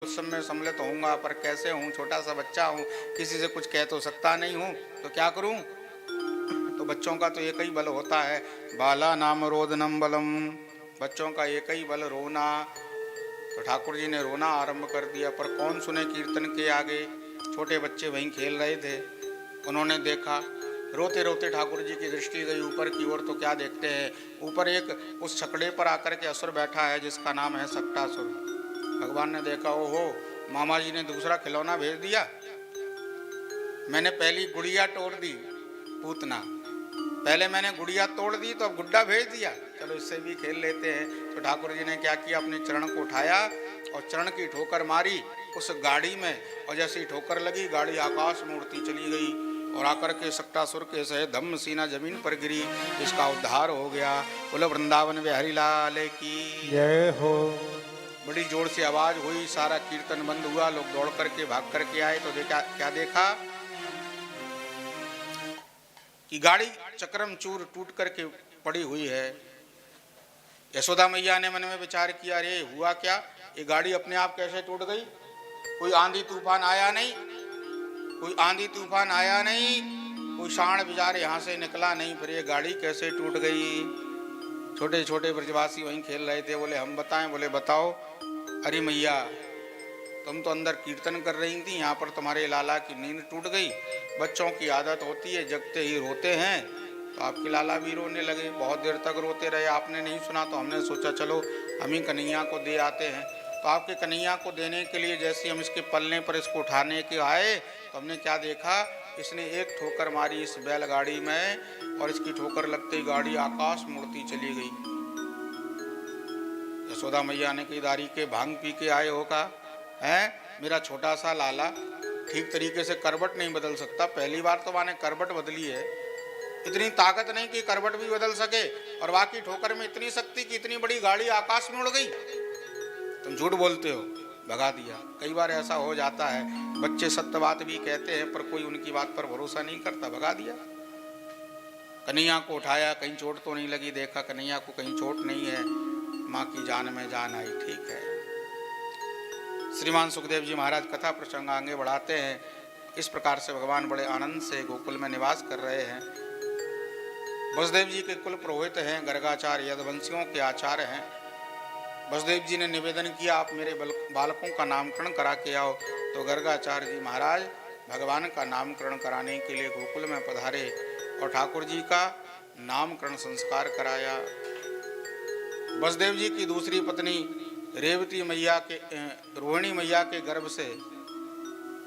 उस समय सम्मिलित होऊंगा, पर कैसे हूँ, छोटा सा बच्चा हूँ, किसी से कुछ कह तो सकता नहीं हूँ, तो क्या करूँ। तो बच्चों का तो एक ही बल होता है, बाला नाम रोदनम बलम, बच्चों का एक ही बल रोना। तो ठाकुर जी ने रोना आरंभ कर दिया, पर कौन सुने कीर्तन के आगे। छोटे बच्चे वहीं खेल रहे थे, उन्होंने देखा, रोते रोते ठाकुर जी की दृष्टि गई ऊपर की ओर, तो क्या देखते हैं, ऊपर एक उस छकड़े पर आकर के असुर बैठा है जिसका नाम है सक्टासुर। भगवान ने देखा, ओहो मामा जी ने दूसरा खिलौना भेज दिया, मैंने पहली गुड़िया तोड़ दी, पूतना पहले मैंने गुड़िया तोड़ दी तो अब गुड्डा भेज दिया, चलो इससे भी खेल लेते हैं। तो ठाकुर जी ने क्या किया, अपने चरण को उठाया और चरण की ठोकर मारी उस गाड़ी में, और जैसी ठोकर लगी गाड़ी आकाश में उड़ती चली गई और आकर के सक्टासुर के सहे धम्म सीना जमीन पर गिरी। इसका उद्धार हो गया। बोलो वृंदावन बिहारी लाल की जय हो। बड़ी जोर से आवाज हुई, सारा कीर्तन बंद हुआ, लोग दौड़ करके भाग करके आए तो देखा, क्या देखा कि गाड़ी चक्रम चूर टूट करके पड़ी हुई है। यशोदा मैया ने मन में विचार किया, अरे हुआ क्या, ये गाड़ी अपने आप कैसे टूट गई, कोई आंधी तूफान आया नहीं, कोई आंधी तूफान आया नहीं, कोई शाण बिजार यहाँ से निकला नहीं, फिर ये गाड़ी कैसे टूट गई। छोटे छोटे ब्रजवासी वहीं खेल रहे थे, बोले हम बताएं, बोले बताओ। अरे मैया तुम तो अंदर कीर्तन कर रही थी, यहाँ पर तुम्हारे लाला की नींद टूट गई। बच्चों की आदत होती है जगते ही रोते हैं, तो आपके लाला भी रोने लगे, बहुत देर तक रोते रहे, आपने नहीं सुना तो हमने सोचा चलो हम ही कन्हैया को दे आते हैं। तो आपके कन्हैया को देने के लिए जैसे हम इसके पलने पर इसको उठाने के आए तो हमने क्या देखा, इसने एक ठोकर मारी इस बैलगाड़ी में और इसकी ठोकर लगते ही गाड़ी आकाश में उड़ती चली गई। यशोदा मैया ने कही, दारी के भांग पी के आए होगा, है मेरा छोटा सा लाला ठीक तरीके से करवट नहीं बदल सकता, पहली बार तो मैंने करवट बदली है, इतनी ताकत नहीं कि करवट भी बदल सके, और बाकी ठोकर में इतनी शक्ति कि इतनी बड़ी गाड़ी आकाश में उड़ गई। तुम झूठ बोलते हो, भगा दिया। कई बार ऐसा हो जाता है, बच्चे सत्य बात भी कहते हैं पर कोई उनकी बात पर भरोसा नहीं करता, भगा दिया। कन्हैया को उठाया, कहीं चोट तो नहीं लगी, देखा कन्हैया को कहीं चोट नहीं है, माँ की जान में जान आई, ठीक है। श्रीमान सुखदेव जी महाराज कथा प्रसंग आगे बढ़ाते हैं। इस प्रकार से भगवान बड़े आनंद से गोकुल में निवास कर रहे हैं। वसुदेव जी के कुल पुरोहित हैं, गर्गाचार्य यदुवंशियों के आचार्य हैं। वसुदेव जी ने निवेदन किया, आप मेरे बालकों का नामकरण करा के आओ। तो गर्गाचार्य जी महाराज भगवान का नामकरण कराने के लिए गोकुल में पधारे और ठाकुर जी का नामकरण संस्कार कराया। वसुदेव जी की दूसरी पत्नी रेवती मैया के, रोहिणी मैया के गर्भ से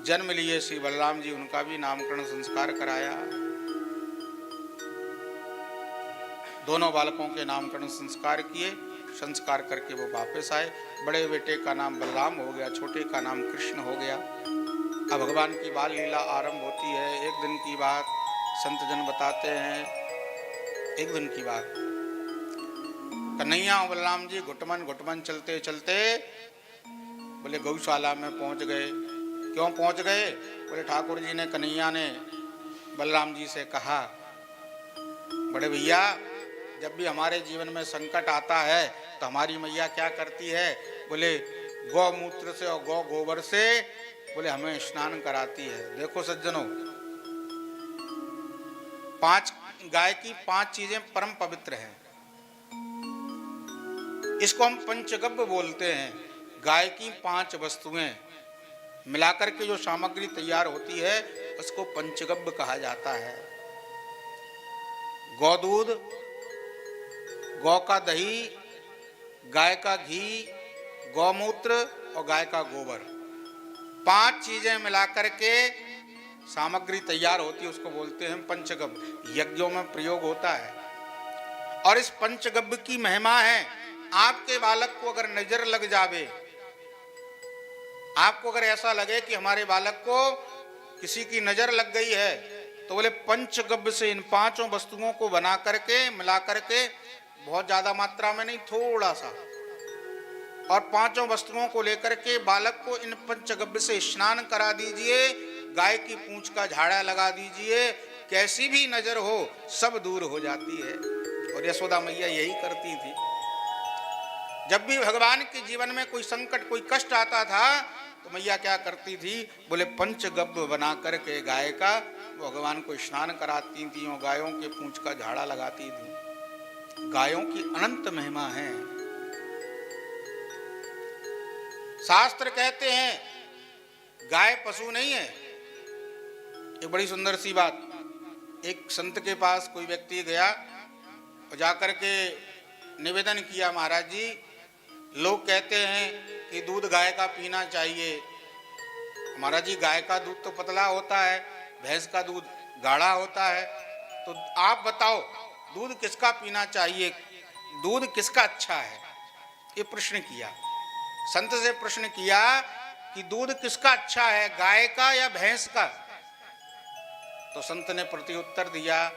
जन्म लिए श्री बलराम जी, उनका भी नामकरण संस्कार कराया। दोनों बालकों के नामकरण संस्कार किए, संस्कार करके वो वापस आए। बड़े बेटे का नाम बलराम हो गया, छोटे का नाम कृष्ण हो गया। अब भगवान की बाल लीला आरंभ होती है। एक दिन की बात संत जन बताते हैं, एक दिन की बात, कन्हैया और बलराम जी घुटमन घुटमन चलते चलते बोले गौशाला में पहुंच गए। क्यों पहुंच गए, बोले ठाकुर जी ने, कन्हैया ने बलराम जी से कहा, बड़े भैया जब भी हमारे जीवन में संकट आता है तो हमारी मैया क्या करती है, बोले गौमूत्र से और गौ गोबर से बोले हमें स्नान कराती है। देखो सज्जनों, गाय की 5 चीजें परम पवित्र हैं, इसको हम पंचगव्य बोलते हैं। गाय की 5 वस्तुएं मिलाकर के जो सामग्री तैयार होती है उसको पंचगव्य कहा जाता है। गौदूध, गौ का दही, गाय का घी, गौमूत्र और गाय का गोबर, 5 चीजें मिलाकर के सामग्री तैयार होती है, उसको बोलते हैं पंचगव्य। यज्ञों में प्रयोग होता है और इस पंचगव्य की महिमा है। आपके बालक को अगर नजर लग जावे, आपको अगर ऐसा लगे कि हमारे बालक को किसी की नजर लग गई है, तो बोले पंचगव्य से इन 5 वस्तुओं को बना करके मिला करके, बहुत ज्यादा मात्रा में नहीं, थोड़ा सा, और 5 वस्तुओं को लेकर के बालक को इन पंचगव्य से स्नान करा दीजिए, गाय की पूंछ का झाड़ा लगा दीजिए, कैसी भी नजर हो सब दूर हो जाती है। और यशोदा मैया यही करती थी। जब भी भगवान के जीवन में कोई संकट कोई कष्ट आता था तो मैया क्या करती थी, बोले पंचगव्य बना करके गाय का भगवान को स्नान कराती थी और गायों के पूंछ का झाड़ा लगाती थी। गायों की अनंत महिमा है। शास्त्र कहते हैं गाय पशु नहीं है। एक बड़ी सुंदर सी बात, एक संत के पास कोई व्यक्ति गया और जाकर के निवेदन किया, महाराज जी लोग कहते हैं कि दूध गाय का पीना चाहिए। महाराज जी गाय का दूध तो पतला होता है, भैंस का दूध गाढ़ा होता है, तो आप बताओ दूध किसका पीना चाहिए, दूध किसका अच्छा है? ये प्रश्न किया, संत से प्रश्न किया कि दूध किसका अच्छा है, गाय का या भैंस का? तो संत ने प्रत्युत्तर दिया,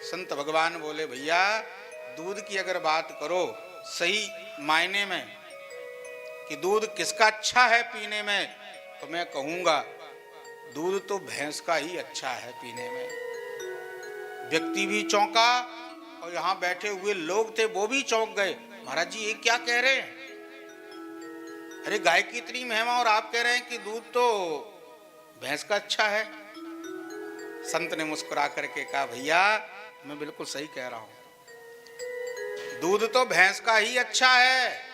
संत भगवान बोले भैया दूध की अगर बात करो सही मायने में कि दूध किसका अच्छा है पीने में, तो मैं कहूंगा दूध तो भैंस का ही अच्छा है पीने में। व्यक्ति भी चौंका और यहां बैठे हुए लोग थे वो भी चौंक गए, महाराज जी ये क्या कह रहे हैं, अरे गाय की इतनी महिमा और आप कह रहे हैं कि दूध तो भैंस का अच्छा है। संत ने मुस्कुरा करके कहा भैया मैं बिल्कुल सही कह रहा हूं, दूध तो भैंस का ही अच्छा है।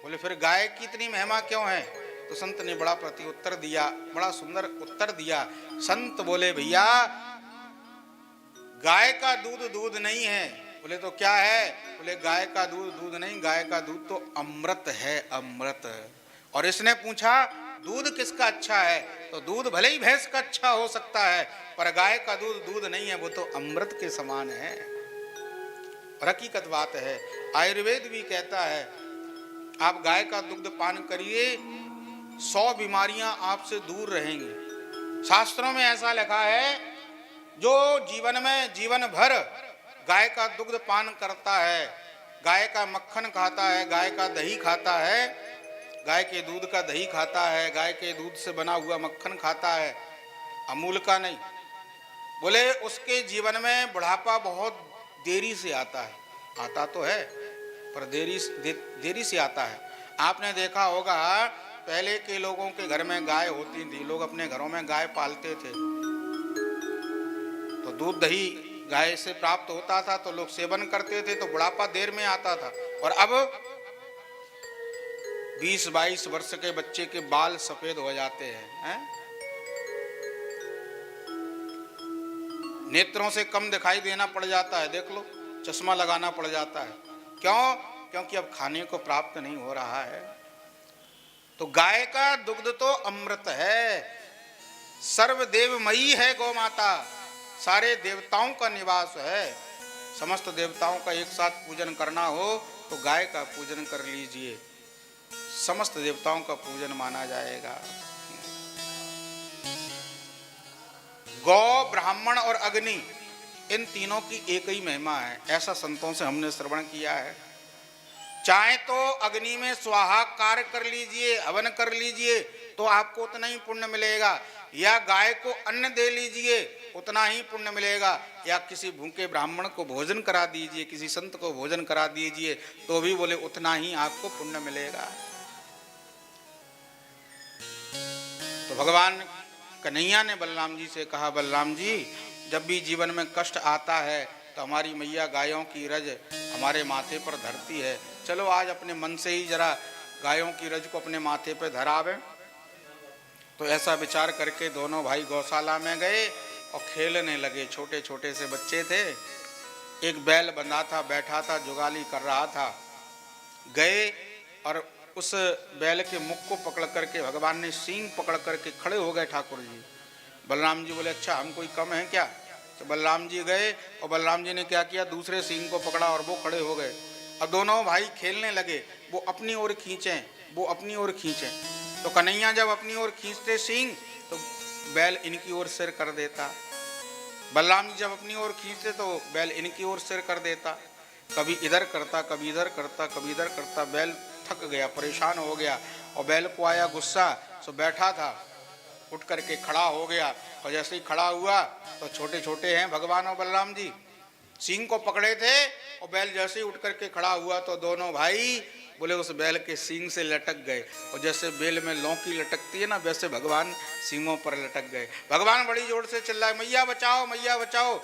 बोले फिर गाय की इतनी महिमा क्यों है? तो संत ने बड़ा प्रत्युत्तर दिया, बड़ा सुंदर उत्तर दिया। संत बोले भैया गाय का दूध दूध नहीं है। बोले तो क्या है? बोले गाय का दूध दूध नहीं, गाय का दूध तो अमृत है, अमृत। और इसने पूछा दूध किसका अच्छा है? तो दूध भले ही भैंस का अच्छा हो सकता है पर गाय का दूध दूध नहीं है, वो तो अमृत के समान है। और हकीकत बात है, आयुर्वेद भी कहता है आप गाय का दुग्ध पान करिए 100 बीमारियां आपसे दूर रहेंगी। शास्त्रों में ऐसा लिखा है जो जीवन में जीवन भर गाय का दुग्ध पान करता है, गाय का मक्खन खाता है, गाय का दही खाता है, गाय के दूध का दही खाता है, गाय के दूध से बना हुआ मक्खन खाता है, अमूल का नहीं, बोले उसके जीवन में बुढ़ापा बहुत देरी से आता है। आता तो है पर देरी से आता है। आपने देखा होगा पहले के लोगों के घर में गाय होती थी, लोग अपने घरों में गाय पालते थे तो दूध दही गाय से प्राप्त होता था तो लोग सेवन करते थे तो बुढ़ापा देर में आता था। और अब 20-22 वर्ष के बच्चे के बाल सफेद हो जाते हैं, नेत्रों से कम दिखाई देना पड़ जाता है, देख लो चश्मा लगाना पड़ जाता है। क्यों? क्योंकि अब खाने को प्राप्त नहीं हो रहा है। तो गाय का दुग्ध तो अमृत है, सर्वदेवमयी है गौ माता, सारे देवताओं का निवास है। समस्त देवताओं का एक साथ पूजन करना हो तो गाय का पूजन कर लीजिए, समस्त देवताओं का पूजन माना जाएगा। गौ, ब्राह्मण और अग्नि इन तीनों की एक ही महिमा है, ऐसा संतों से हमने श्रवण किया है। चाहे तो अग्नि में स्वाहा कार्य कर लीजिए, हवन कर लीजिए तो आपको उतना ही पुण्य मिलेगा, या गाय को अन्न दे लीजिए उतना ही पुण्य मिलेगा, या किसी भूखे ब्राह्मण को भोजन करा दीजिए, किसी संत को भोजन करा दीजिए तो भी बोले उतना ही आपको पुण्य मिलेगा। तो भगवान कन्हैया ने बलराम जी से कहा, बलराम जी जब भी जीवन में कष्ट आता है तो हमारी मैया गायों की रज हमारे माथे पर धरती है, चलो आज अपने मन से ही जरा गायों की रज को अपने माथे पर धरावे। तो ऐसा विचार करके दोनों भाई गौशाला में गए और खेलने लगे। छोटे छोटे से बच्चे थे, एक बैल बंधा था, बैठा था, जुगाली कर रहा था। गए और उस बैल के मुख को पकड़ करके भगवान ने सींग पकड़ करके खड़े हो गए ठाकुर जी। बलराम जी बोले अच्छा हम कोई कम है क्या? तो बलराम जी गए और बलराम जी ने क्या किया, दूसरे सींग को पकड़ा और वो खड़े हो गए। अब दोनों भाई खेलने लगे, वो अपनी ओर खींचें, वो अपनी ओर खींचें। तो कन्हैया जब अपनी ओर खींचते सींग तो बैल इनकी ओर सिर कर देता, बलराम जी जब अपनी ओर खींचते तो बैल इनकी ओर सिर कर देता। कभी इधर करता, कभी इधर करता, कभी इधर करता। बैल थक गया, परेशान हो गया और बैल को आया गुस्सा, सो बैठा था उठ करके खड़ा हो गया। और जैसे ही खड़ा हुआ तो छोटे छोटे हैं भगवान और बलराम जी, सींग को पकड़े थे और बैल जैसे ही उठ करके खड़ा हुआ तो दोनों भाई बोले उस बैल के सींग से लटक गए, और जैसे बेल में लौकी लटकती है ना, वैसे भगवान सींगों पर लटक गए। भगवान बड़ी जोर से चिल्लाए, मैया बचाओ, मैया बचाओ।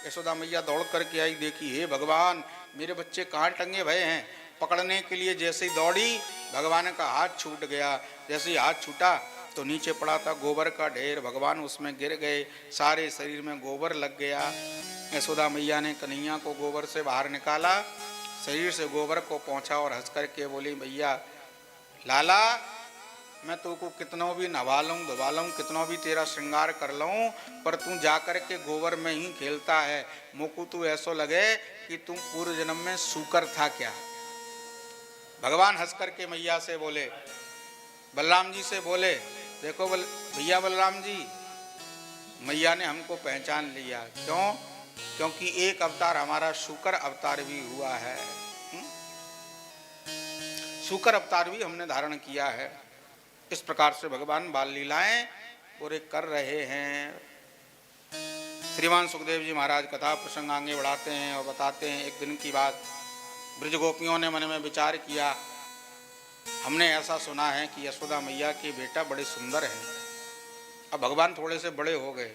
यशोदा मैया दौड़ करके आई, देखी हे भगवान मेरे बच्चे कहाँ टंगे भये हैं। पकड़ने के लिए जैसे ही दौड़ी, भगवान का हाथ छूट गया। जैसे ही हाथ छूटा तो नीचे पड़ा था गोबर का ढेर, भगवान उसमें गिर गए, सारे शरीर में गोबर लग गया। यशोदा मैया ने कन्हैया को गोबर से बाहर निकाला, शरीर से गोबर को पोंछा और हंस करके बोली, भैया लाला मैं तो को कितनों भी नवा लूँ धुवा लूँ, कितनों भी तेरा श्रृंगार कर लूँ, पर तू जा कर के गोबर में ही खेलता है। मोकू तू ऐसो लगे कि तू पूर्व जन्म में सूकर था क्या। भगवान हंस करके मैया से बोले, बलराम जी से बोले, देखो भैया बलराम जी, मैया ने हमको पहचान लिया। क्यों? क्योंकि एक अवतार हमारा शूकर अवतार भी हुआ है। शूकर अवतार भी हमने धारण किया है। इस प्रकार से भगवान बाल लीलाएं पूरे कर रहे हैं। श्रीमान सुखदेव जी महाराज कथा प्रसंग आगे बढ़ाते हैं और बताते हैं, एक दिन की बात, ब्रज गोपियों ने मन में विचार किया, हमने ऐसा सुना है कि यशोदा मैया के बेटा बड़े सुंदर हैं। अब भगवान थोड़े से बड़े हो गए,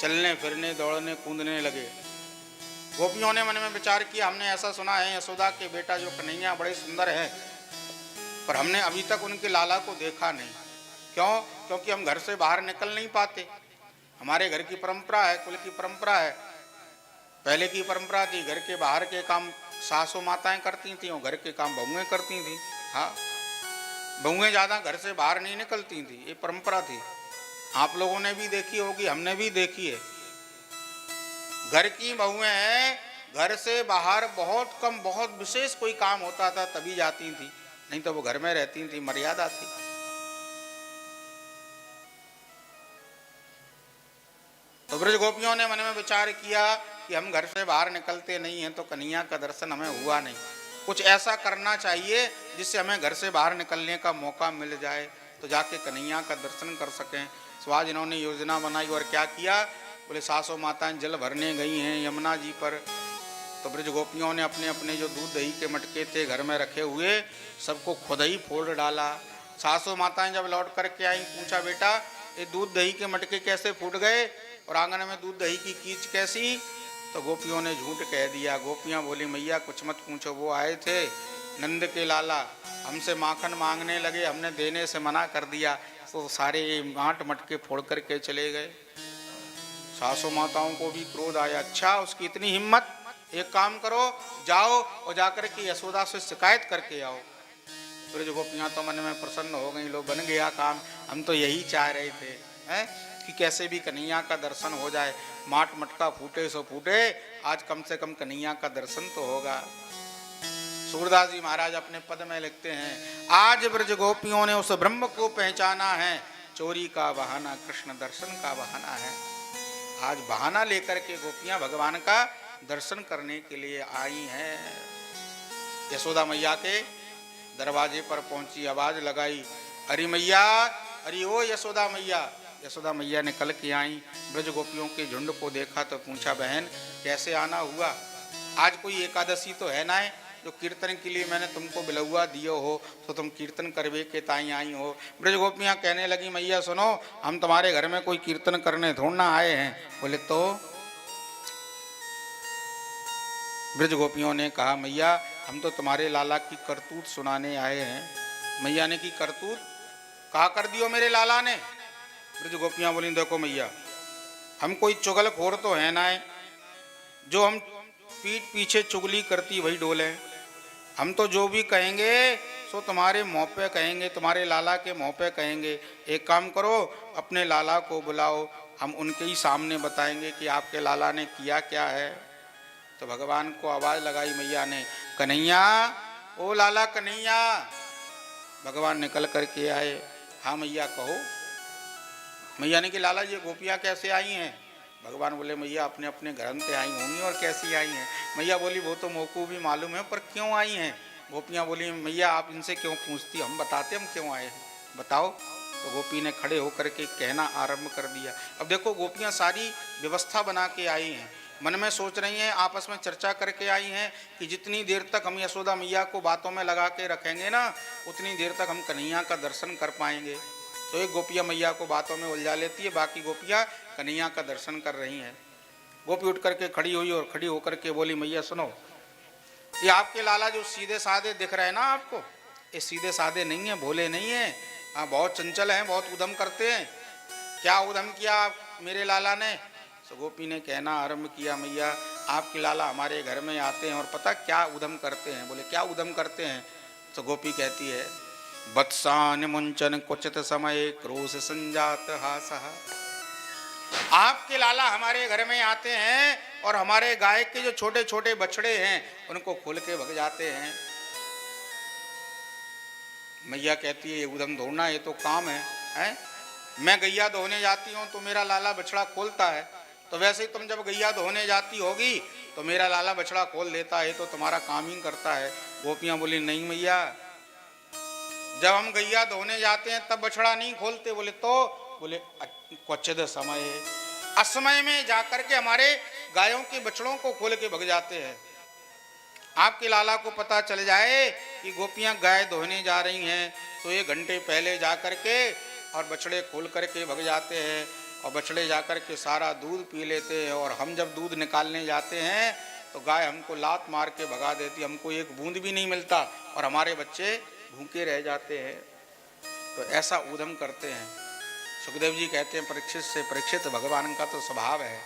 चलने फिरने दौड़ने कूदने लगे। गोपियों ने मन में विचार किया, हमने ऐसा सुना है यशोदा के बेटा जो कन्हैया बड़े सुंदर हैं, पर हमने अभी तक उनके लाला को देखा नहीं। क्यों? क्योंकि हम घर से बाहर निकल नहीं पाते। हमारे घर की परंपरा है, कुल की परंपरा है। पहले की परंपरा थी, घर के बाहर के काम सासू माताएं करती थीं और घर के काम बहुएं करती थीं। हाँ, बहुएं ज़्यादा घर से बाहर नहीं निकलती थी, ये परंपरा थी। आप लोगों ने भी देखी होगी, हमने भी देखी है। घर की बहुएं घर से बाहर बहुत कम, बहुत विशेष कोई काम होता था तभी जाती थी, नहीं तो वो घर में रहती थी, मर्यादा थी। तो ब्रज गोपियों ने मन में विचार किया कि हम घर से बाहर निकलते नहीं हैं तो कन्हैया का दर्शन हमें हुआ नहीं, कुछ ऐसा करना चाहिए जिससे हमें घर से बाहर निकलने का मौका मिल जाए, तो जाके कन्हैया का दर्शन कर सकें। तो आज इन्होंने योजना बनाई और क्या किया, बोले सासों माताएं जल भरने गई हैं यमुना जी पर। तो ब्रज गोपियों ने अपने अपने जो दूध दही के मटके थे घर में रखे हुए, सबको खुद ही फोड़ डाला। सासों माताएं जब लौट करके आई, पूछा बेटा ये दूध दही के मटके कैसे फूट गए और आंगन में दूध दही की कीच कैसी? तो गोपियों ने झूठ कह दिया। गोपियां बोली, मैया कुछ मत पूछो, वो आए थे नंद के लाला, हमसे माखन मांगने लगे, हमने देने से मना कर दिया, तो सारे माट मटके फोड़ करके चले गए। सासू माताओं को भी क्रोध आया, अच्छा उसकी इतनी हिम्मत, एक काम करो जाओ और जाकर के यशोदा से शिकायत करके आओ। ब्रज गोपियां तो मन में प्रसन्न हो गई, लो बन गया काम, हम तो यही चाह रहे थे हैं कि कैसे भी कन्हैया का दर्शन हो जाए। माट मटका फूटे सो फूटे, आज कम से कम कन्हैया का दर्शन तो होगा। सूरदास जी महाराज अपने पद में लिखते हैं, आज ब्रज गोपियों ने उस ब्रह्म को पहचाना है, चोरी का बहाना कृष्ण दर्शन का बहाना है। आज बहाना लेकर के गोपियां भगवान का दर्शन करने के लिए आई हैं। यशोदा मैया के दरवाजे पर पहुंची, आवाज लगाई, अरे मैया, अरे ओ यशोदा मैया। यशोदा मैया निकल के आई, ब्रज गोपियों के झुंड को देखा तो पूछा, बहन कैसे आना हुआ? आज कोई एकादशी तो है ना, जो कीर्तन के लिए मैंने तुमको बिलौआ दियो हो तो तुम कीर्तन करवे के ताई आई हो। ब्रज गोपियाँ कहने लगी, मैया सुनो, हम तुम्हारे घर में कोई कीर्तन करने थोड़ा ना आए हैं। बोले तो? ब्रज गोपियों ने कहा, मैया हम तो तुम्हारे लाला की करतूत सुनाने आए हैं। मैया ने की करतूत? कहा कर दियो मेरे लाला ने। ब्रज गोपियाँ बोली, देखो मैया, हम कोई चुगलखोर तो है ना, जो हम पीठ पीछे चुगली करती वही डोले। हम तो जो भी कहेंगे सो तुम्हारे मुँह पे कहेंगे, तुम्हारे लाला के मुँह पे कहेंगे। एक काम करो, अपने लाला को बुलाओ, हम उनके ही सामने बताएंगे कि आपके लाला ने किया क्या है। तो भगवान को आवाज़ लगाई मैया ने, कन्हैया, ओ लाला कन्हैया। भगवान निकल करके आए, हाँ मैया कहो। मैया ने कि लाला ये गोपियाँ कैसे आई हैं? भगवान बोले, मैया अपने अपने घर से आई होंगी और कैसी आई हैं। मैया बोली, वो तो मोको भी मालूम है, पर क्यों आई हैं? गोपियाँ बोली, मैया आप इनसे क्यों पूछती, हम बताते हम क्यों आए हैं, बताओ। तो गोपी ने खड़े होकर के कहना आरंभ कर दिया। अब देखो गोपियाँ सारी व्यवस्था बना के आई हैं, मन में सोच रही हैं, आपस में चर्चा करके आई हैं कि जितनी देर तक हम यशोदा मैया को बातों में लगा के रखेंगे ना, उतनी देर तक हम कन्हैया का दर्शन कर पाएंगे। तो एक गोपियाँ मैया को बातों में उलझा लेती है, बाकी गोपियाँ कन्हैया का दर्शन कर रही हैं। गोपी उठ करके खड़ी हुई और खड़ी होकर के बोली, मैया सुनो, ये आपके लाला जो सीधे साधे दिख रहे हैं ना आपको, ये सीधे साधे नहीं है, भोले नहीं है, हाँ बहुत चंचल हैं, बहुत उद्यम करते हैं। क्या उद्यम किया मेरे लाला ने? तो गोपी ने कहना आरंभ किया, मैया आपके लाला हमारे घर में आते हैं और पता क्या उद्यम करते हैं? बोले क्या उद्यम करते हैं? तो गोपी कहती है, वत्सान मुंचन क्वचित समय क्रोश संजात हासः। आपके लाला हमारे घर में आते हैं और हमारे गाय के जो छोटे छोटे बछड़े हैं उनको खोल के भग जाते हैं। मैया कहती है, ये उधम धोना ये तो काम है? मैं गैया धोने जाती हूँ तो मेरा लाला बछड़ा खोलता है, तो वैसे ही तुम जब गैया धोने जाती होगी तो मेरा लाला बछड़ा खोल देता है, तो तुम्हारा काम ही करता है। गोपियाँ बोली, नहीं मैया, जब हम गैया धोने जाते हैं तब बछड़ा नहीं खोलते। बोले तो? बोले क्वचित समय, असमय में जाकर के हमारे गायों के बछड़ों को खोल के भग जाते हैं। आपके लाला को पता चल जाए कि गोपियां गाय धोने जा रही हैं तो 1 घंटे पहले जाकर के और बछड़े खोल करके भग जाते हैं, और बछड़े जाकर के सारा दूध पी लेते हैं। और हम जब दूध निकालने जाते हैं तो गाय हमको लात मार के भगा देती, हमको एक बूंद भी नहीं मिलता और हमारे बच्चे भूखे रह जाते हैं। तो ऐसा उद्यम करते हैं। सुखदेव जी कहते हैं, परीक्षित से परीक्षित भगवान का तो स्वभाव है,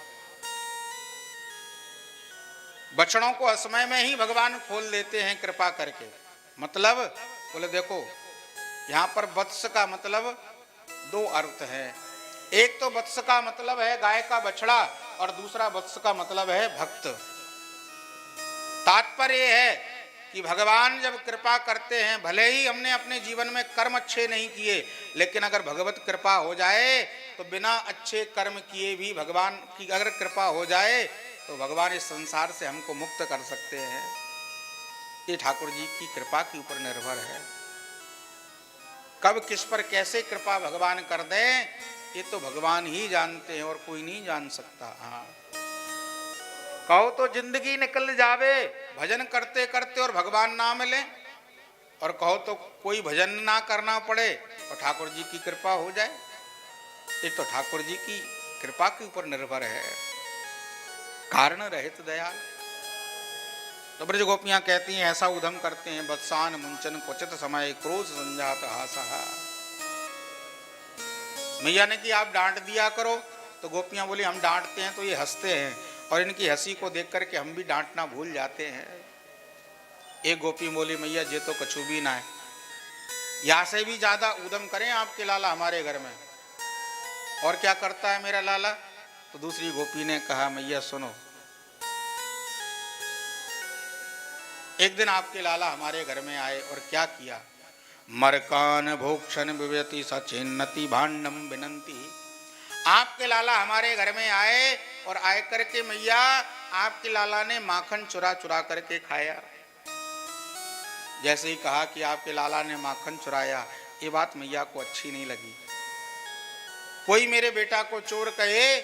बछड़ों को असमय में ही भगवान खोल देते हैं कृपा करके। मतलब बोले देखो, यहाँ पर वत्स का मतलब 2 अर्थ है। एक तो वत्स का मतलब है गाय का बछड़ा और दूसरा वत्स का मतलब है भक्त। तात्पर्य है कि भगवान जब कृपा करते हैं, भले ही हमने अपने जीवन में कर्म अच्छे नहीं किए, लेकिन अगर भगवत कृपा हो जाए तो बिना अच्छे कर्म किए भी भगवान की अगर कृपा हो जाए तो भगवान इस संसार से हमको मुक्त कर सकते हैं। ये ठाकुर जी की कृपा के ऊपर निर्भर है। कब किस पर कैसे कृपा भगवान कर दें ये तो भगवान ही जानते हैं और कोई नहीं जान सकता। हाँ, कहो तो जिंदगी निकल जावे भजन करते करते और भगवान ना मिले, और कहो तो कोई भजन ना करना पड़े और ठाकुर जी की कृपा हो जाए। ये तो ठाकुर जी की कृपा के ऊपर निर्भर है, कारण रहित दयाल। तो ब्रज गोपियां कहती हैं, ऐसा उद्यम करते हैं, वत्सान मुंचन क्वचित समय क्रोध संजात हासः। मैया ने कि आप डांट दिया करो, तो गोपियां बोली हम डांटते हैं तो ये हंसते हैं, और इनकी हंसी को देख करके हम भी डांटना भूल जाते हैं। एक गोपी बोली, मैया ये तो कछु भी ना है, यहाँ से भी ज्यादा उद्यम करें आपके लाला हमारे घर में। और क्या करता है मेरा लाला? तो दूसरी गोपी ने कहा, मैया सुनो, एक दिन आपके लाला हमारे घर में आए और क्या किया, मरकान भोक्षण विवयति सचिन्नति भांडम विनंती। आपके लाला हमारे घर में आए और आए करके मैया आपके लाला ने माखन चुरा चुरा करके खाया। जैसे ही कहा कि आपके लाला ने माखन चुराया, ये बात मैया को अच्छी नहीं लगी। कोई मेरे बेटा को चोर कहे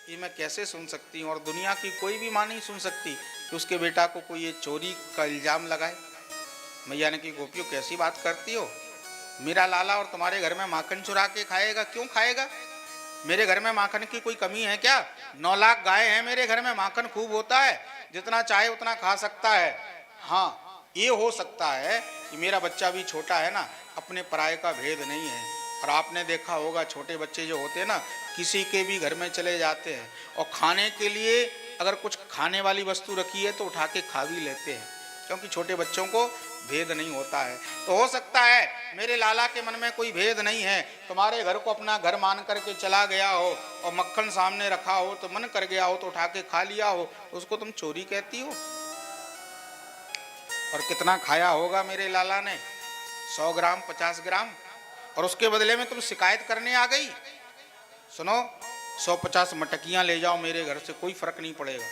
ये मैं कैसे सुन सकती हूँ, और दुनिया की कोई भी माँ नहीं सुन सकती कि उसके बेटा को कोई ये चोरी का इल्जाम लगाए। मैया ने की, गोपियों कैसी बात करती हो, मेरा लाला और तुम्हारे घर में माखन चुरा के खाएगा? क्यों खाएगा? मेरे घर में माखन की कोई कमी है क्या? 9 लाख गाय हैं मेरे घर में, माखन खूब होता है, जितना चाहे उतना खा सकता है। हाँ, ये हो सकता है कि मेरा बच्चा भी छोटा है ना, अपने पराये का भेद नहीं है। और आपने देखा होगा छोटे बच्चे जो होते हैं ना, किसी के भी घर में चले जाते हैं और खाने के लिए अगर कुछ खाने वाली वस्तु रखी है तो उठा के खा भी लेते हैं, क्योंकि छोटे बच्चों को भेद नहीं होता है। तो हो सकता है मेरे लाला के मन में कोई भेद नहीं है, तुम्हारे घर को अपना घर मान करके चला गया हो और मक्खन सामने रखा हो तो मन कर गया हो तो उठा के खा लिया हो, उसको तुम चोरी कहती हो? और कितना खाया होगा मेरे लाला ने, 100 ग्राम 50 ग्राम, और उसके बदले में तुम शिकायत करने आ गई। सुनो, 150 मटकियां ले जाओ मेरे घर से, कोई फर्क नहीं पड़ेगा।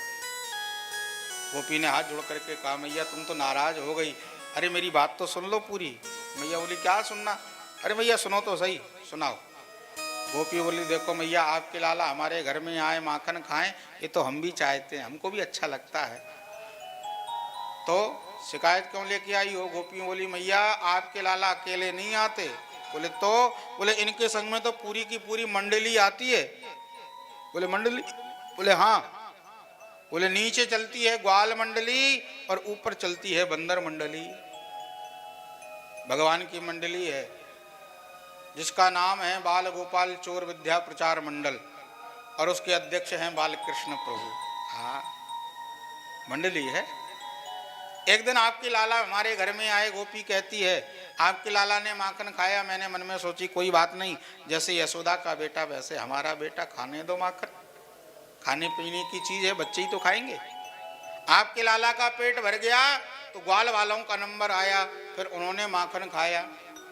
गोपी ने हाथ जोड़ करके कहा, मैया तुम तो नाराज हो गई, अरे मेरी बात तो सुन लो पूरी। मैया बोली, क्या सुनना? अरे भैया सुनो तो सही, सुनाओ। गोपी बोली देखो मैया आपके लाला हमारे घर में आए माखन खाएं, ये तो हम भी चाहते हैं, हमको भी अच्छा लगता है। तो शिकायत क्यों लेके आई हो? गोपी बोली मैया आपके लाला अकेले नहीं आते। बोले तो? बोले इनके संग में तो पूरी की पूरी मंडली आती है। बोले मंडली? बोले हाँ। बोले नीचे चलती है ग्वाल मंडली और ऊपर चलती है बंदर मंडली। भगवान की मंडली है जिसका नाम है बाल गोपाल चोर विद्या प्रचार मंडल और उसके अध्यक्ष हैं बालकृष्ण प्रभु। हाँ मंडली है। एक दिन आपके लाला हमारे घर में आए। गोपी कहती है आपके लाला ने माखन खाया। मैंने मन में सोची कोई बात नहीं, जैसे यशोदा का बेटा वैसे हमारा बेटा, खाने दो माखन, खाने पीने की चीज है, बच्चे ही तो खाएंगे। आपके लाला का पेट भर गया तो ग्वाल वालों का नंबर आया, फिर उन्होंने माखन खाया।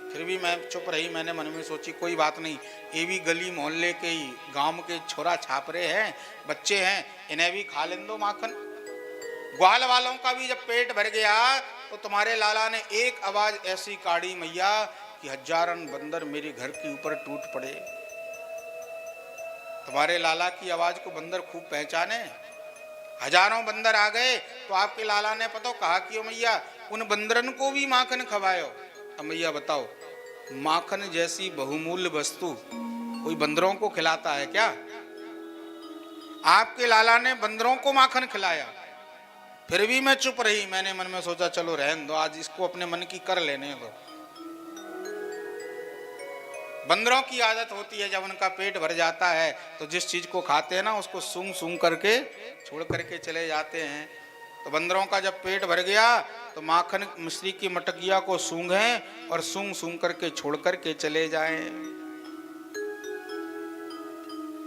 फिर भी मैं चुप रही। मैंने मन में सोची कोई बात नहीं, ये भी गली मोहल्ले के ही गांव के छोरा छापरे हैं, बच्चे हैं, इन्हें भी खा लें दो माखन। ग्वाल वालों का भी जब पेट भर गया तो तुम्हारे लाला ने एक आवाज ऐसी काढ़ी मैया कि हजारन बंदर मेरे घर के ऊपर टूट पड़े। तुम्हारे लाला की आवाज को बंदर खूब पहचाने, हजारों बंदर आ गए। तो आपके लाला ने पता कहा कि मैया उन बंदरन को भी माखन खवायो। अब मैया बताओ, माखन जैसी बहुमूल्य वस्तु कोई बंदरों को खिलाता है क्या? आपके लाला ने बंदरों को माखन खिलाया। फिर भी मैं चुप रही। मैंने मन में सोचा चलो रहने दो, आज इसको अपने मन की कर लेने दो। बंदरों की आदत होती है जब उनका पेट भर जाता है तो जिस चीज को खाते हैं ना उसको सूंघ सूंघ करके छोड़ करके चले जाते हैं। तो बंदरों का जब पेट भर गया तो माखन मिश्री की मटकिया को सूंघें और सूंघ सूंघ करके छोड़ करके चले जाएं।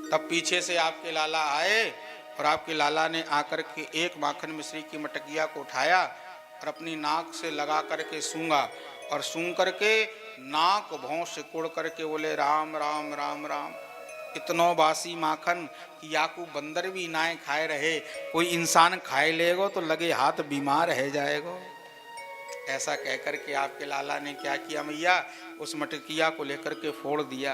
तब पीछे से आपके लाला आए और आपके लाला ने आकर के एक माखन मिश्री की मटकिया को उठाया और अपनी नाक से लगा करके सूंघा और सूंघ करके नाक भौं सिकुड़ करके बोले राम राम राम राम। इतनो बासी माखन कि याकू बंदर भी ना खाए रहे, कोई इंसान खाए लेगो तो लगे हाथ बीमार रह जाएगो। ऐसा कहकर के आपके लाला ने क्या किया मैया, उस मटकिया को लेकर के फोड़ दिया।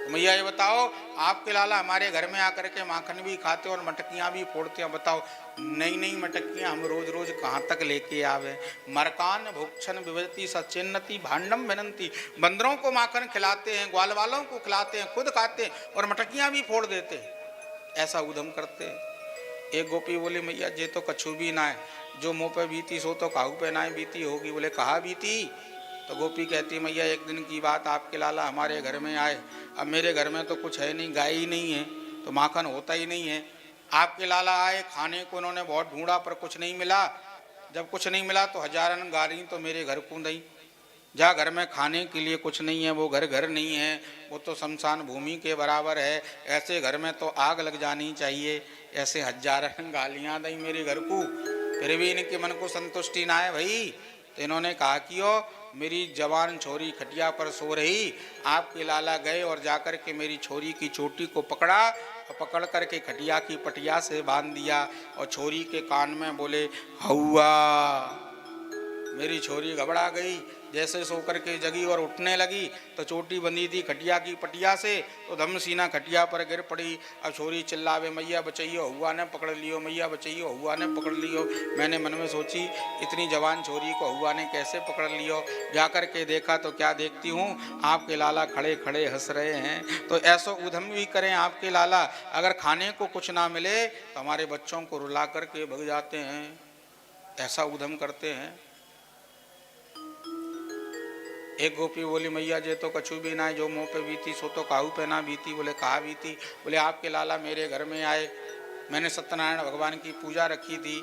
तो मैया ये बताओ, आपके लाला हमारे घर में आकर के माखन भी खाते और मटकियां भी फोड़ते हैं। बताओ नई नई मटकियां हम रोज रोज कहाँ तक लेके आवे। मरकान भुक्षण विभजती सचिन्नति भांडम विनंती। बंदरों को माखन खिलाते हैं, ग्वाल वालों को खिलाते हैं, खुद खाते हैं और मटकियां भी फोड़ देते हैं। ऐसा उधम करते हैं। एक गोपी बोली मैया जे तो कछु भी ना है, जो मुँह पे बीती सो तो काहू पे ना बीती होगी। बोले कहा बीती? तो गोपी कहती मैया एक दिन की बात, आपके लाला हमारे घर में आए। अब मेरे घर में तो कुछ है नहीं, गाय ही नहीं है तो माखन होता ही नहीं है। आपके लाला आए, खाने को उन्होंने बहुत ढूंढा पर कुछ नहीं मिला। जब कुछ नहीं मिला तो हजारन गाली तो मेरे घर को दई। जहाँ घर में खाने के लिए कुछ नहीं है वो घर घर नहीं है, वो तो शमशान भूमि के बराबर है। ऐसे घर में तो आग लग जानी चाहिए। ऐसे हजारन गालियाँ दई मेरे घर को, फिर भी इनके मन को संतुष्टि ना है भाई। तो इन्होंने कहा कि ओ मेरी जवान छोरी खटिया पर सो रही, आपके लाला गए और जाकर के मेरी छोरी की चोटी को पकड़ा और पकड़ करके खटिया की पटिया से बांध दिया और छोरी के कान में बोले हौआ। मेरी छोरी घबरा गई, जैसे सो करके जगी और उठने लगी तो चोटी बंधी थी खटिया की पटिया से, तो धम सीना खटिया पर गिर पड़ी। अब छोरी चिल्लावे मैया बचाइयो, हुआ ने पकड़ लियो, मैया बचाइयो, हुआ ने पकड़ लियो। मैंने मन में सोची इतनी जवान छोरी को हुआ ने कैसे पकड़ लियो। जाकर के देखा तो क्या देखती हूँ, आपके लाला खड़े खड़े हंस रहे हैं। तो ऐसा उधम भी करें आपके लाला, अगर खाने को कुछ ना मिले तो हमारे बच्चों को रुला करके भग जाते हैं। ऐसा उधम करते हैं। एक गोपी बोली मैया जे तो कछु भी ना है, जो मुँह पे बीती सो तो काहू पे ना बीती। बोले कहा बीती? बोले आपके लाला मेरे घर में आए, मैंने सत्यनारायण भगवान की पूजा रखी थी।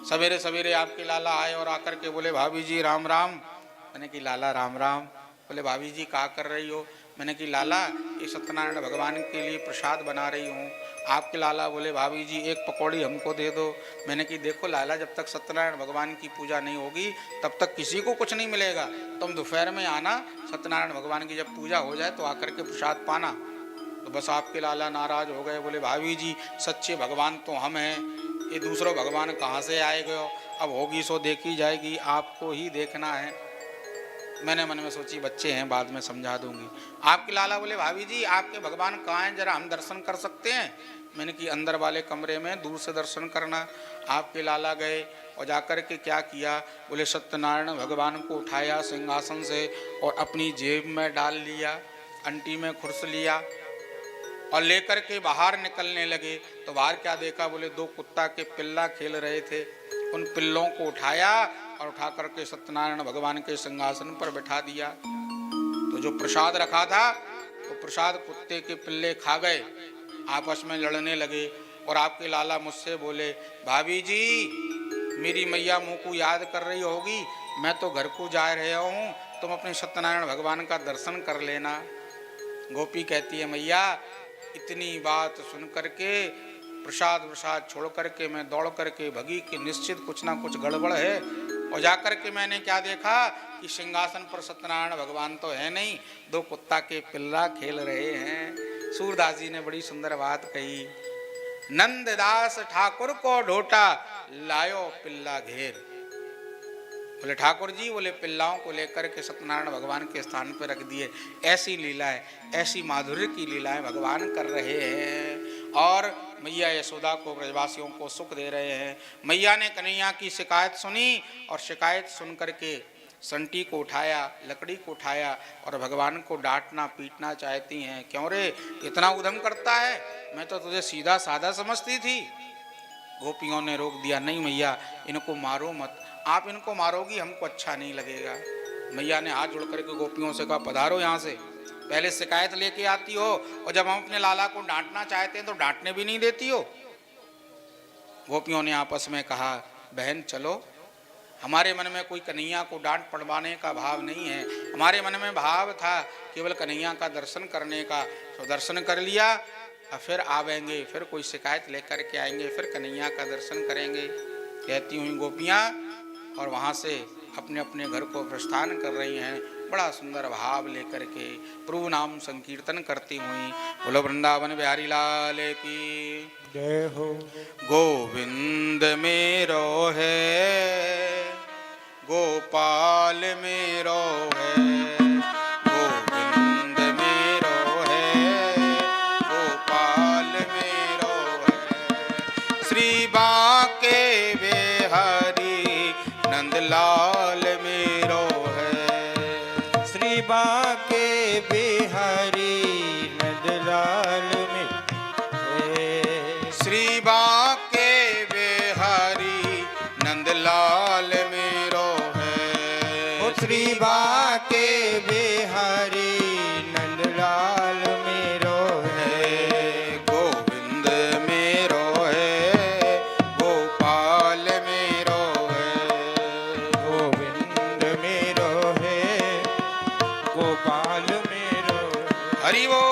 सवेरे सवेरे आपके लाला आए और आकर के बोले भाभी जी राम राम। मैंने कि लाला राम राम। बोले भाभी जी क्या कर रही हो? मैंने कि लाला ये सत्यनारायण भगवान के लिए प्रसाद बना रही हूँ। आपके लाला बोले भाभी जी एक पकौड़ी हमको दे दो। मैंने कि देखो लाला, जब तक सत्यनारायण भगवान की पूजा नहीं होगी तब तक किसी को कुछ नहीं मिलेगा। तुम दोपहर में आना, सत्यनारायण भगवान की जब पूजा हो जाए तो आकर के प्रसाद पाना। तो बस आपके लाला नाराज हो गए। बोले भाभी जी सच्चे भगवान तो हम हैं, ये दूसरा भगवान कहाँ से आएगा? अब होगी सो देखी जाएगी, आपको ही देखना है। मैंने मन में सोची बच्चे हैं, बाद में समझा दूंगी। आपके लाला बोले भाभी जी आपके भगवान कहाँ हैं, जरा हम दर्शन कर सकते हैं? मैंने कि अंदर वाले कमरे में, दूर से दर्शन करना। आपके लाला गए और जाकर के क्या किया, बोले सत्यनारायण भगवान को उठाया सिंहासन से और अपनी जेब में डाल लिया, अंटी में खुर्स लिया और लेकर के बाहर निकलने लगे। तो बाहर क्या देखा, बोले दो कुत्ता के पिल्ला खेल रहे थे, उन पिल्लों को उठाया और उठा करके सत्यनारायण भगवान के सिंहासन पर बैठा दिया। तो जो प्रसाद रखा था तो प्रसाद कुत्ते के पिल्ले खा गए, आपस में लड़ने लगे। और आपके लाला मुझसे बोले भाभी जी मेरी मैया मुँह को याद कर रही होगी, मैं तो घर को जा रहा हूँ, तुम अपने सत्यनारायण भगवान का दर्शन कर लेना। गोपी कहती है मैया इतनी बात सुन करके प्रसाद छोड़ करके मैं दौड़ करके भगी कि निश्चित कुछ ना कुछ गड़बड़ है। और जाकर के मैंने क्या देखा कि सिंहासन पर सत्यनारायण भगवान तो है नहीं, दो कुत्ता के पिल्ला खेल रहे हैं। सूरदास जी ने बड़ी सुंदर बात कही, नंददास ठाकुर को ढोटा लायो पिल्ला घेर। बोले ठाकुर जी, बोले पिल्लाओं को लेकर के सत्यनारायण भगवान के स्थान पर रख दिए। ऐसी लीलाएं, ऐसी माधुर्य की लीलाएं भगवान कर रहे हैं और मैया यशोदा को, ब्रजवासियों को सुख दे रहे हैं। मैया ने कन्हैया की शिकायत सुनी और शिकायत सुन करके संटी को उठाया, लकड़ी को उठाया और भगवान को डांटना पीटना चाहती हैं। क्यों रे इतना उधम करता है, मैं तो तुझे सीधा साधा समझती थी। गोपियों ने रोक दिया, नहीं मैया इनको मारो मत, आप इनको मारोगी हमको अच्छा नहीं लगेगा। मैया ने हाथ जोड़ करके गोपियों से कहा पधारो यहाँ से, पहले शिकायत लेके आती हो और जब हम अपने लाला को डांटना चाहते हैं तो डांटने भी नहीं देती हो। गोपियों ने आपस में कहा बहन चलो, हमारे मन में कोई कन्हैया को डांट पड़वाने का भाव नहीं है, हमारे मन में भाव था केवल कन्हैया का दर्शन करने का। तो दर्शन कर लिया, अब फिर आवेंगे, फिर कोई शिकायत लेकर के आएंगे, फिर कन्हैया का दर्शन करेंगे। कहती हुई गोपियाँ और वहाँ से अपने अपने घर को प्रस्थान कर रही हैं, बड़ा सुंदर भाव लेकर के प्रभु नाम संकीर्तन करती हुई। बोलो वृंदावन बिहारी लाल की जय हो। गोविंद मेरो है, गोपाल मेरो है, गोविंद मेरो है, गोपाल मेरो है। श्री बांके बिहारी नंदलाल मेरो है, श्री बांके बिहारी नंदलाल में श्री बांके बिहारी नंदलाल मेरो है, श्री बांके बिहारी नंदलाल मेरो है। गोविंद मेरो है, गोपाल मेरो है, गोविंद मेरो है, गोपाल मेरो हरि वो।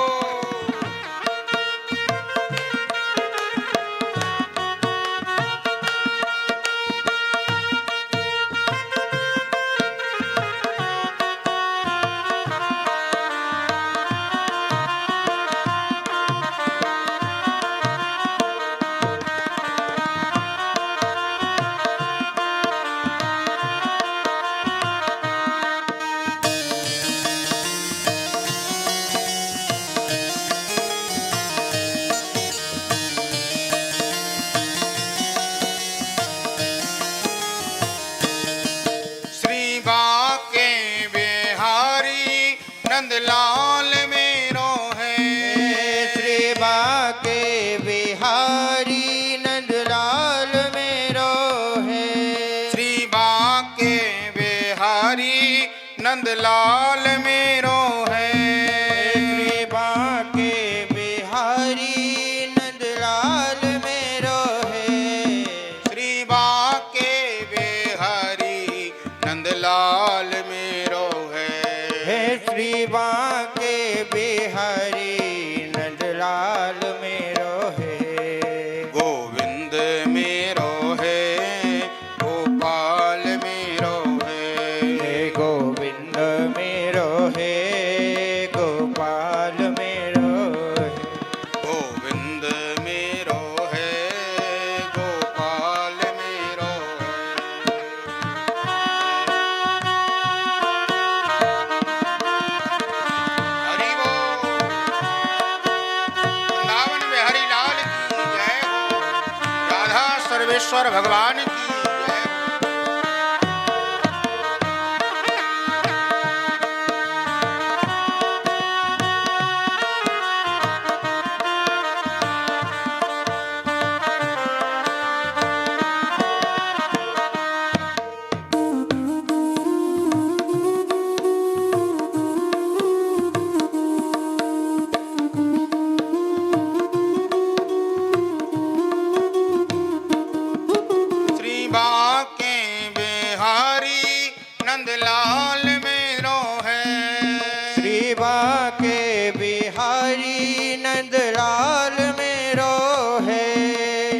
नंदलाल मेरो है, श्री बांके बिहारी नंदलाल मेरो है, श्री बांके बिहारी नंदलाल मेरो है, श्री बांके बिहारी नंदलाल मेरो है, श्री बांके बिहारी नंदलाल मेरो है, श्री बांके बिहारी नंदलाल मेरो है। गोविंद मेरो है, गोपाल मेरो है, गोविंद मेरो है, बसवेश्वर भगवान की जय। श्री बांके बिहारी नंदलाल मेरो है। श्री बांके बिहारी नंदलाल मेरो है।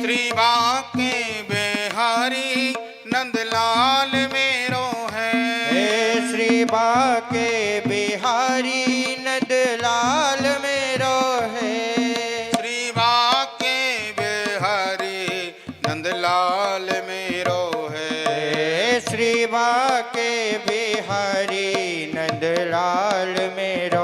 श्री बांके बिहारी नंदलाल मेरो है। हे श्री बांके बिहारी नंदलाल मेरो है। श्री बांके बिहारी नंदलाल मेरो है। हे श्री बांके बिहारी नंदलाल मेरो